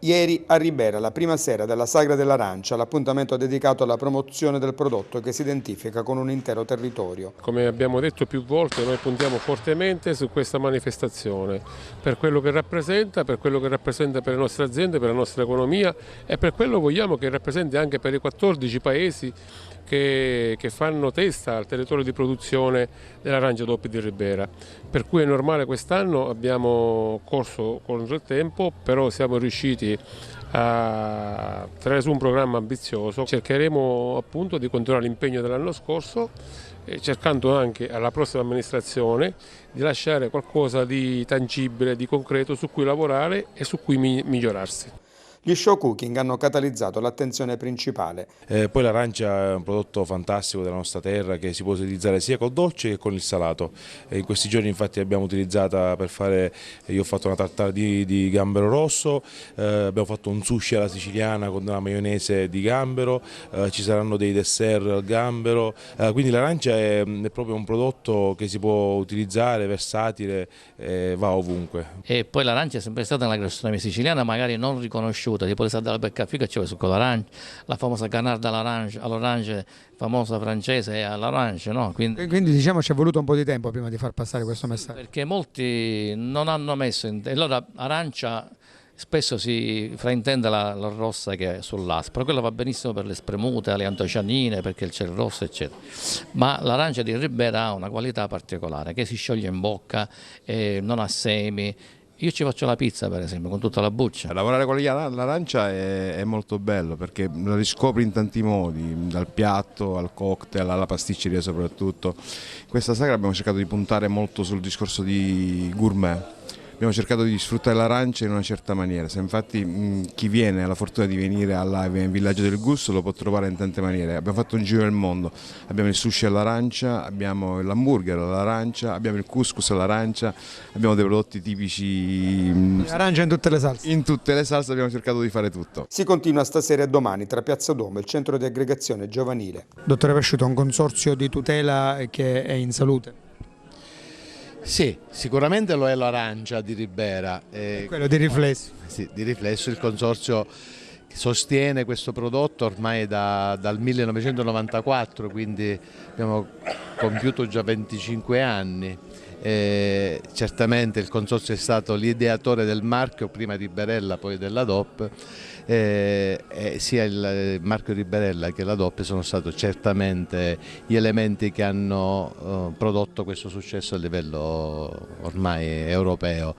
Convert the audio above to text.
Ieri a Ribera, la prima sera della Sagra dell'Arancia, l'appuntamento dedicato alla promozione del prodotto che si identifica con un intero territorio. Come abbiamo detto più volte, noi puntiamo fortemente su questa manifestazione, per quello che rappresenta, per le nostre aziende, per la nostra economia e per quello vogliamo che rappresenti anche per i 14 paesi che fanno testa al territorio di produzione dell'arancia DOP di Ribera. Per cui è normale, quest'anno abbiamo corso contro il tempo, però siamo riusciti a tirare su un programma ambizioso. Cercheremo appunto di continuare l'impegno dell'anno scorso, cercando anche alla prossima amministrazione di lasciare qualcosa di tangibile, di concreto su cui lavorare e su cui migliorarsi. Gli show cooking hanno catalizzato l'attenzione principale. Poi l'arancia è un prodotto fantastico della nostra terra che si può utilizzare sia col dolce che con il salato. In questi giorni infatti l'abbiamo utilizzata per fare, io ho fatto una tartare di gambero rosso, abbiamo fatto un sushi alla siciliana con della maionese di gambero, ci saranno dei dessert al gambero, quindi l'arancia è proprio un prodotto che si può utilizzare, versatile, va ovunque. E poi l'arancia è sempre stata nella gastronomia siciliana, magari non riconosciuta, tipo le della beccafica c'è il succo d'arancia, la famosa canarda all'orange, famosa francese è all'orange, no? Quindi diciamo ci è voluto un po' di tempo prima di far passare questo messaggio. Perché molti non hanno messo in... Allora arancia spesso si fraintende la rossa che è sull'aspro, quella va benissimo per le spremute, le antocianine, perché c'è il rosso eccetera, ma l'arancia di Ribera ha una qualità particolare che si scioglie in bocca, non ha semi. Io ci faccio la pizza per esempio con tutta la buccia. Lavorare con l'arancia è molto bello perché la riscopri in tanti modi, dal piatto al cocktail alla pasticceria soprattutto. Questa sagra abbiamo cercato di puntare molto sul discorso di gourmet. Abbiamo cercato di sfruttare l'arancia in una certa maniera, se infatti chi viene ha la fortuna di venire al Villaggio del Gusto lo può trovare in tante maniere. Abbiamo fatto un giro del mondo, abbiamo il sushi all'arancia, abbiamo l'hamburger all'arancia, abbiamo il couscous all'arancia, abbiamo dei prodotti tipici. Arancia in tutte le salse. In tutte le salse abbiamo cercato di fare tutto. Si continua stasera e domani tra Piazza Duomo e il centro di aggregazione giovanile. Dottore Pesciuto, un consorzio di tutela che è in salute? Sì, sicuramente lo è l'arancia di Ribera. Quello di riflesso. Sì, di riflesso il consorzio sostiene questo prodotto ormai dal 1994, quindi abbiamo compiuto già 25 anni. Certamente il consorzio è stato l'ideatore del marchio, prima Riberella poi della DOP, sia il marchio Riberella che la DOP sono stati certamente gli elementi che hanno prodotto questo successo a livello ormai europeo.